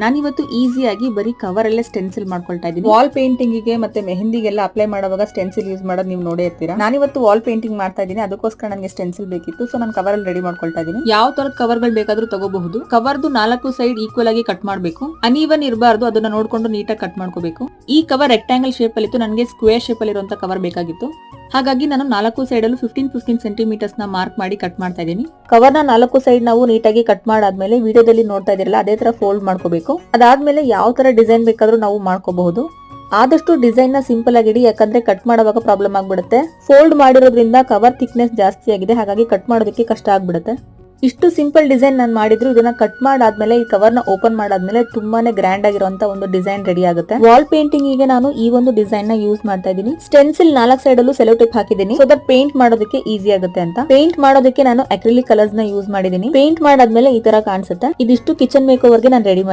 ನಾನಿವತ್ತು ಈಸಿಯಾಗಿ ಬರೀ ಕವರ್ ಅಲ್ಲೇ ಸ್ಟೆನ್ಸಿಲ್ ಮಾಡ್ಕೊಳ್ತಾ ಇದ್ದೀನಿ. ವಾಲ್ ಪೇಂಟಿಂಗ್ ಗೆ ಮತ್ತೆ ಮೆಹಂದಿಗೆಲ್ಲ ಅಪ್ಲೈ ಮಾಡುವಾಗ ಸ್ಟೆನ್ಸಿಲ್ ಯೂಸ್ ಮಾಡೋದು ನೀವು ನೋಡೇ ಇರ್ತೀರಾ. ನಾನಿವತ್ತು ವಾಲ್ ಪೇಂಟಿಂಗ್ ಮಾಡ್ತಾ ಇದ್ದೀನಿ, ಅದಕ್ಕೋಸ್ಕರ ನನಗೆ ಸ್ಟೆನ್ಸಿಲ್ ಬೇಕಿತ್ತು. ಸೊ ನಾನು ಕವರ್ ಅಲ್ಲಿ ರೆಡಿ ಮಾಡ್ಕೊಳ್ತಾ ಇದ್ದೀನಿ. ಯಾವ ತರದ ಕವರ್ ಗಳು ಬೇಕಾದ್ರೂ ತಗೋಬಹುದು. ಕವರ್ದು 4 ಸೈಡ್ ಈಕ್ವಲ್ ಆಗಿ ಕಟ್ ಮಾಡಬೇಕು. ಅನ್ಈವನ್ ಇರಬಾರ್ದು, ಅದನ್ನ ನೋಡ್ಕೊಂಡು ನೀಟಾಗಿ ಕಟ್ ಮಾಡ್ಕೋಬೇಕು. ಈ ಕವರ್ ರೆಕ್ಟಾಂಗಲ್ ಶೇಪ್ ಅಲ್ಲಿ ಇತ್ತು, ನನಗೆ ಸ್ಕ್ವೇರ್ ಶೇಪ್ ಅಲ್ಲಿ ಇರುವಂತ ಕವರ್ ಬೇಕಾಗಿತ್ತು. ಹಾಗಾಗಿ ನಾನು 4 ಸೈಡ್ ಅಲ್ಲೂ 15 ಸೆಂಟಿಮೀಟರ್ಸ್ ನ ಮಾರ್ಕ್ ಮಾಡಿ ಕಟ್ ಮಾಡ್ತಾ ಇದ್ದೀನಿ. ಕವರ್ ನ 4 ಸೈಡ್ ನಾವು ನೀಟಾಗಿ ಕಟ್ ಮಾಡಾದ್ಮೇಲೆ ವಿಡಿಯೋದಲ್ಲಿ ನೋಡ್ತಾ ಇದ್ದೀರಲ್ಲ ಅದೇ ತರ ಫೋಲ್ಡ್ ಮಾಡ್ಕೋಬೇಕು. ಅದಾದ್ಮೇಲೆ ಯಾವ ತರ ಡಿಸೈನ್ ಬೇಕಾದ್ರೂ ನಾವು ಮಾಡ್ಕೋಬಹುದು. ಆದಷ್ಟು ಡಿಸೈನ್ ನ ಸಿಂಪಲ್ ಆಗಿಡಿ, ಯಾಕಂದ್ರೆ ಕಟ್ ಮಾಡುವಾಗ ಪ್ರಾಬ್ಲಮ್ ಆಗ್ಬಿಡುತ್ತೆ. ಫೋಲ್ಡ್ ಮಾಡಿರೋದ್ರಿಂದ ಕವರ್ ಥಿಕ್ನೆಸ್ ಜಾಸ್ತಿ ಆಗಿದೆ, ಹಾಗಾಗಿ ಕಟ್ ಮಾಡೋದಕ್ಕೆ ಕಷ್ಟ ಆಗ್ಬಿಡುತ್ತೆ. ಇಷ್ಟು ಸಿಂಪಲ್ ಡಿಸೈನ್ ನಾನು ಮಾಡಿದ್ರು ಇದನ್ನ ಕಟ್ ಮಾಡಾದ್ಮೇಲೆ ಈ ಕವರ್ ನ ಓಪನ್ ಮಾಡಾದ್ಮೇಲೆ ತುಂಬಾನೇ ಗ್ರ್ಯಾಂಡ್ ಆಗಿರುವಂತ ಒಂದು ಡಿಸೈನ್ ರೆಡಿ ಆಗುತ್ತೆ. ವಾಲ್ ಪೇಂಟಿಂಗ್ ಗೆ ನಾನು ಈ ಒಂದು ಡಿಸೈನ್ ನ ಯೂಸ್ ಮಾಡ್ತಾ ಇದ್ದೀನಿ. ಸ್ಟೆನ್ಸಿಲ್ 4 ಸೈಡ್ ಅಲ್ಲೂ ಸೆಲೋ ಟೇಪ್ ಹಾಕಿದ್ದೀನಿ, ಸೊ ದಟ್ ಪೇಂಟ್ ಮಾಡೋದಕ್ಕೆ ಈಸಿ ಆಗುತ್ತೆ ಅಂತ. ಪೇಂಟ್ ಮಾಡೋದಕ್ಕೆ ನಾನು ಅಕ್ರಿಲಿಕ್ ಕಲರ್ಸ್ ನ ಯೂಸ್ ಮಾಡಿದ್ದೀನಿ. ಪೇಂಟ್ ಮಾಡಾದ್ಮೇಲೆ ಈ ತರ ಕಾಣಿಸುತ್ತೆ. ಇದಿಷ್ಟು ಕಿಚನ್ ಮೇಕ್ ಓವರ್ ಗೆ ನಾನು ರೆಡಿ